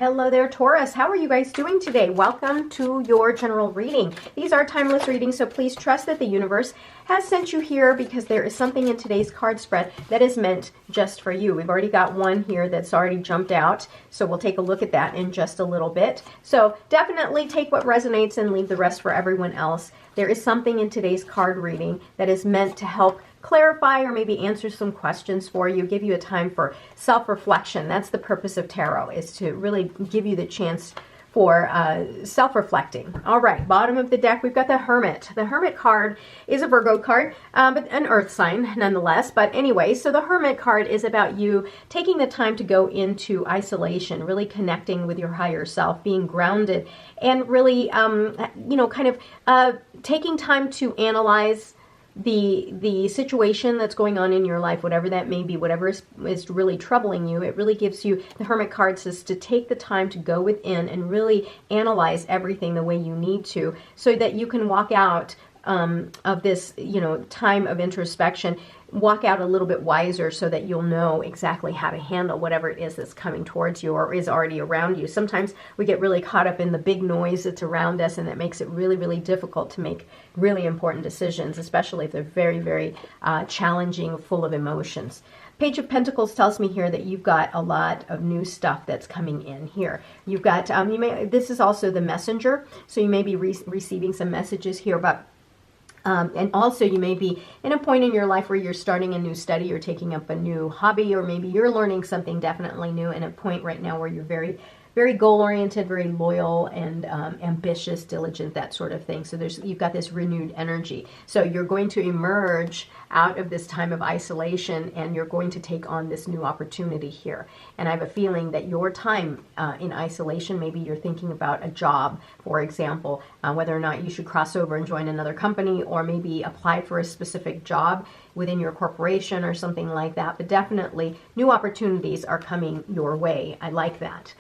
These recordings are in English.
Hello there, Taurus. How are you guys doing today? Welcome to your general reading. These are timeless readings, so please trust that the universe has sent you here because there is something in today's card spread that is meant just for you. We've already got one here that's already jumped out, so we'll take a look at that in just a little bit. So definitely take what resonates and leave the rest for everyone else. There is something in today's card reading that is meant to help clarify or maybe answer some questions for you, give you a time for self-reflection. That's the purpose of tarot, is to really give you the chance for self-reflecting. All right, bottom of the deck, we've got the Hermit. The Hermit card is a Virgo card, but an earth sign nonetheless. But anyway, so the Hermit card is about you taking the time to go into isolation, really connecting with your higher self, being grounded, and really, taking time to analyze the situation that's going on in your life, whatever that may be, whatever is really troubling you. It really gives you, the Hermit card says, to take the time to go within and really analyze everything the way you need to, so that you can walk out of this, time of introspection, walk out a little bit wiser, so that you'll know exactly how to handle whatever it is that's coming towards you or is already around you. Sometimes we get really caught up in the big noise that's around us, and that makes it really, really difficult to make really important decisions, especially if they're very, very challenging, full of emotions. Page of Pentacles tells me here that you've got a lot of new stuff that's coming in here. You've got, this is also the messenger, so you may be receiving some messages here about and also you may be in a point in your life where you're starting a new study or taking up a new hobby, or maybe you're learning something definitely new, in a point right now where you're very, very goal-oriented, very loyal and ambitious, diligent, that sort of thing. So you've got this renewed energy. So you're going to emerge out of this time of isolation, and you're going to take on this new opportunity here. And I have a feeling that your time in isolation, maybe you're thinking about a job, for example, whether or not you should cross over and join another company, or maybe apply for a specific job within your corporation or something like that. But definitely new opportunities are coming your way. I like that.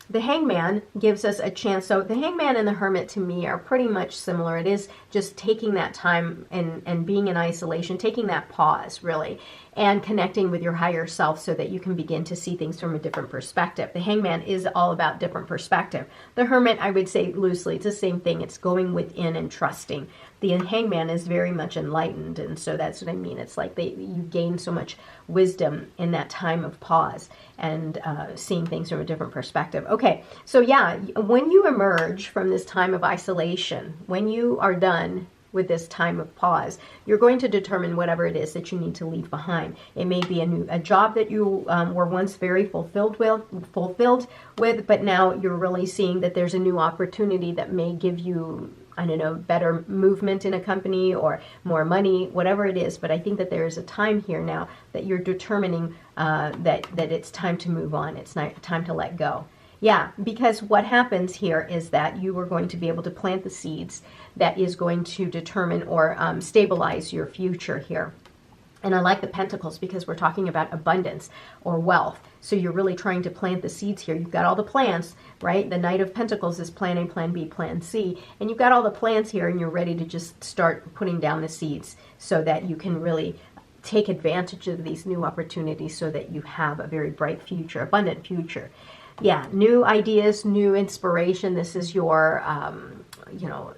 The Hangman gives us a chance. So the Hangman and the Hermit to me are pretty much similar. It is just taking that time and being in isolation, taking that pause really, and connecting with your higher self so that you can begin to see things from a different perspective. The Hangman is all about different perspective. The Hermit, I would say loosely, it's the same thing. It's going within and trusting. The Hangman is very much enlightened, and so that's what I mean. It's like you gain so much wisdom in that time of pause and seeing things from a different perspective. Okay, so yeah, when you emerge from this time of isolation, when you are done with this time of pause, you're going to determine whatever it is that you need to leave behind. It may be a job that you were once very fulfilled with, but now you're really seeing that there's a new opportunity that may give you, I don't know, better movement in a company or more money, whatever it is. But I think that there is a time here now that you're determining that it's time to move on. It's not time to let go. Yeah, because what happens here is that you are going to be able to plant the seeds that is going to determine or stabilize your future here. And I like the Pentacles because we're talking about abundance or wealth. So you're really trying to plant the seeds here. You've got all the plants, right? The Knight of Pentacles is plan A, plan B, plan C. And you've got all the plants here, and you're ready to just start putting down the seeds so that you can really take advantage of these new opportunities so that you have a very bright future, abundant future. Yeah, new ideas, new inspiration. This is your,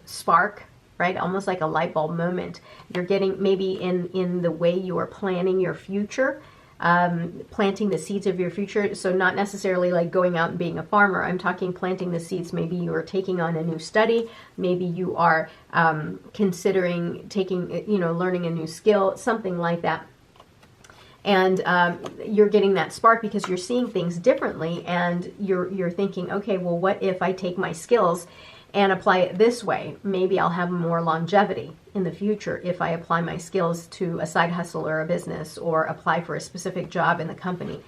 spark, right? Almost like a light bulb moment. You're getting maybe in the way you are planning your future, planting the seeds of your future. So not necessarily like going out and being a farmer. I'm talking planting the seeds. Maybe you are taking on a new study. Maybe you are considering learning a new skill, something like that. And you're getting that spark because you're seeing things differently, and you're thinking, okay, well, what if I take my skills and apply it this way? Maybe I'll have more longevity in the future if I apply my skills to a side hustle or a business, or apply for a specific job in the company.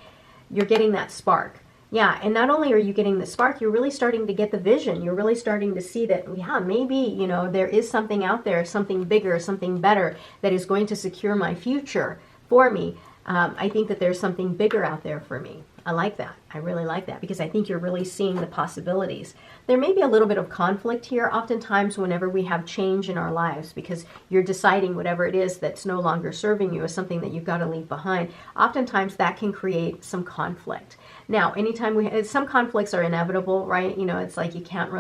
You're getting that spark. Yeah, and not only are you getting the spark, you're really starting to get the vision. You're really starting to see that, yeah, maybe, there is something out there, something bigger, something better that is going to secure my future for me. I think that there's something bigger out there for me. I like that. I really like that because I think you're really seeing the possibilities. There may be a little bit of conflict here oftentimes whenever we have change in our lives, because you're deciding whatever it is that's no longer serving you is something that you've got to leave behind. Oftentimes that can create some conflict. Now, anytime some conflicts are inevitable, right? You know, it's like you can't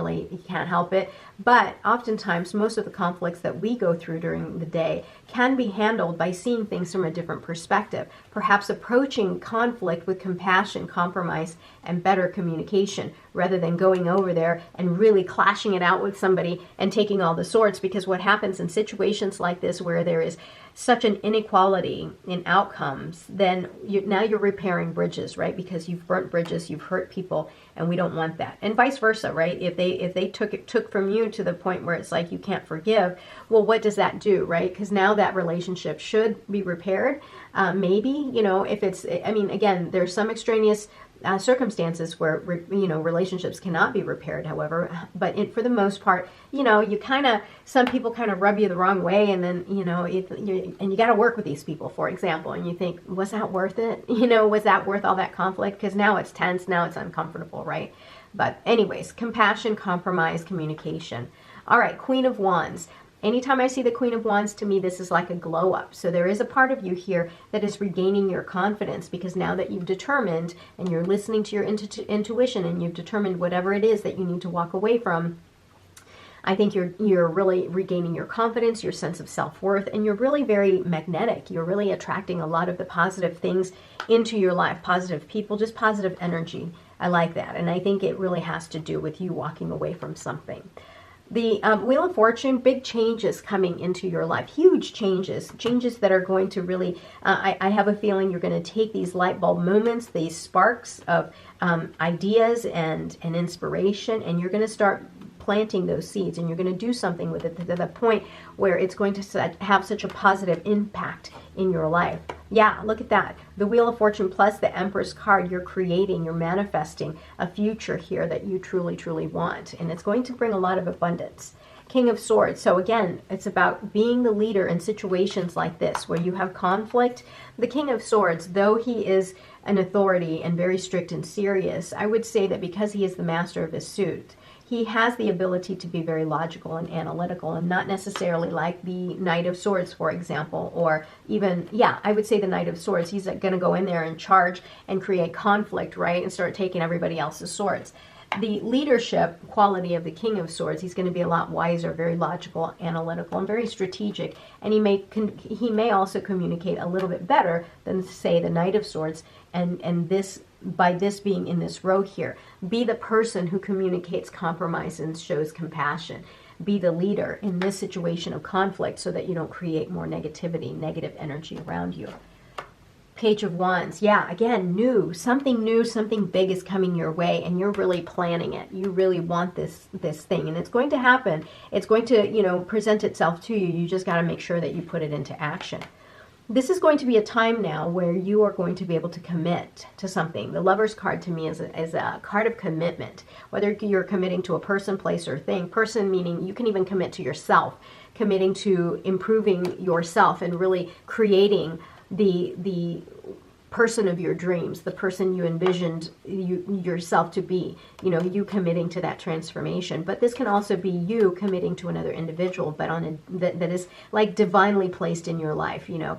help it. But oftentimes, most of the conflicts that we go through during the day can be handled by seeing things from a different perspective. Perhaps approaching conflict with compassion, compromise, and better communication, rather than going over there and really clashing it out with somebody and taking all the swords. Because what happens in situations like this, where there is such an inequality in outcomes, then now you're repairing bridges, right? Because you've burnt bridges, you've hurt people, and we don't want that. And vice versa, right? If they took from you to the point where it's like you can't forgive, well, what does that do, right? Because now that relationship should be repaired. Maybe, you know, if it's, I mean, again, there's some extraneous circumstances where, you know, relationships cannot be repaired, however, but for the most part, you know, some people kind of rub you the wrong way, and then, you know, and you got to work with these people, for example, and you think, was that worth it? You know, was that worth all that conflict? Because now it's tense, now it's uncomfortable, right? But anyways, compassion, compromise, communication. All right, Queen of Wands. Anytime I see the Queen of Wands, to me, this is like a glow up. So there is a part of you here that is regaining your confidence, because now that you've determined and you're listening to your intuition and you've determined whatever it is that you need to walk away from, I think you're really regaining your confidence, your sense of self-worth, and you're really very magnetic. You're really attracting a lot of the positive things into your life, positive people, just positive energy. I like that. And I think it really has to do with you walking away from something. The Wheel of Fortune, big changes coming into your life, huge changes that are going to really, I have a feeling you're going to take these light bulb moments, these sparks of ideas and inspiration, and you're going to start planting those seeds, and you're going to do something with it to the point where it's going to have such a positive impact in your life. Yeah, look at that. The Wheel of Fortune plus the Empress card, you're creating, you're manifesting a future here that you truly, truly want, and it's going to bring a lot of abundance. King of Swords. So again, it's about being the leader in situations like this where you have conflict. The King of Swords, though he is an authority and very strict and serious, I would say that because he is the master of his suit, he has the ability to be very logical and analytical, and not necessarily like the Knight of Swords, for example, or even, yeah, I would say the Knight of Swords. He's going to go in there and charge and create conflict, right, and start taking everybody else's swords. The leadership quality of the King of Swords, he's going to be a lot wiser, very logical, analytical, and very strategic, and he may also communicate a little bit better than, say, the Knight of Swords, and this, by this being in this row here, be the person who communicates compromise and shows compassion. Be the leader in this situation of conflict so that you don't create more negativity, negative energy around you. Page of Wands. Yeah, again, new, something big is coming your way, and you're really planning it. You really want this thing, and it's going to happen. It's going to, you know, present itself to you. You just got to make sure that you put it into action. This is going to be a time now where you are going to be able to commit to something. The Lover's card to me is a card of commitment. Whether you're committing to a person, place, or thing. Person meaning you can even commit to yourself. Committing to improving yourself and really creating the person of your dreams, the person you envisioned yourself to be, you know, you committing to that transformation. But this can also be you committing to another individual, but that is like divinely placed in your life, you know,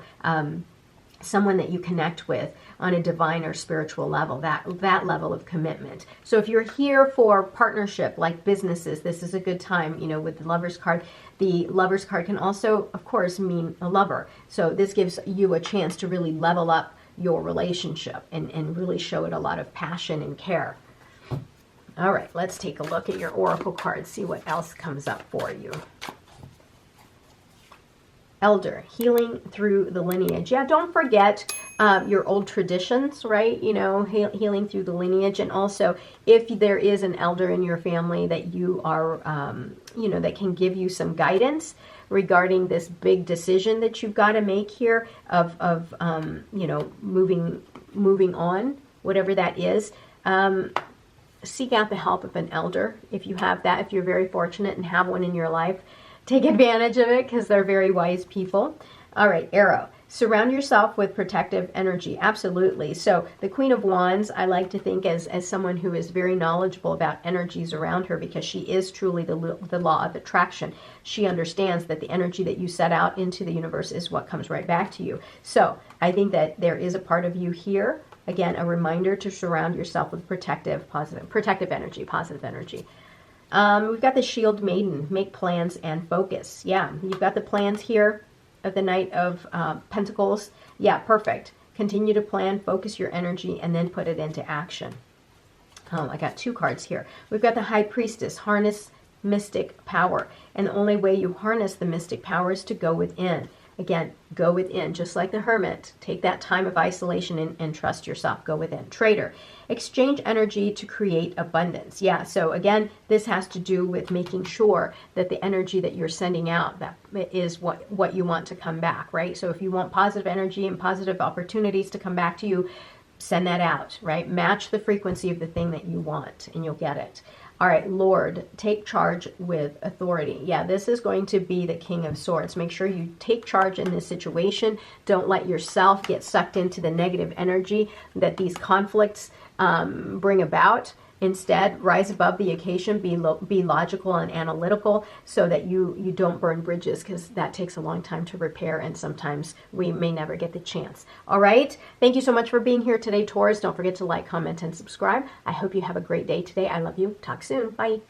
someone that you connect with on a divine or spiritual level, that level of commitment. So if you're here for partnership, like businesses, this is a good time, you know, with the Lover's card. The Lover's card can also, of course, mean a lover. So this gives you a chance to really level up your relationship and really show it a lot of passion and care. All right, let's take a look at your oracle cards, see what else comes up for you. Elder, healing through the lineage. Yeah, don't forget your old traditions, right? You know, healing through the lineage. And also, if there is an elder in your family that you are, you know, that can give you some guidance regarding this big decision that you've got to make here of you know, moving on, whatever that is. Seek out the help of an elder if you have that, if you're very fortunate and have one in your life. Take advantage of it because they're very wise people. All right, Arrow. Surround yourself with protective energy. Absolutely. So the Queen of Wands, I like to think as someone who is very knowledgeable about energies around her, because she is truly the law of attraction. She understands that the energy that you set out into the universe is what comes right back to you. So I think that there is a part of you here Again, a reminder to surround yourself with protective energy, positive energy. We've got the Shield Maiden, make plans and focus. Yeah, you've got the plans here of the Knight of Pentacles. Yeah, perfect. Continue to plan, focus your energy, and then put it into action. I got 2 cards here. We've got the High Priestess, harness mystic power. And the only way you harness the mystic power is to go within. Again, go within, just like the Hermit. Take that time of isolation and trust yourself. Go within. Trader, exchange energy to create abundance. Yeah, so again, this has to do with making sure that the energy that you're sending out, that is what you want to come back, right? So if you want positive energy and positive opportunities to come back to you, send that out, right? Match the frequency of the thing that you want, and you'll get it. All right, Lord, take charge with authority. Yeah, this is going to be the King of Swords. Make sure you take charge in this situation. Don't let yourself get sucked into the negative energy that these conflicts bring about. Instead, rise above the occasion, be logical and analytical so that you don't burn bridges, because that takes a long time to repair, and sometimes we may never get the chance. All right. Thank you so much for being here today, Taurus. Don't forget to like, comment, and subscribe. I hope you have a great day today. I love you. Talk soon. Bye.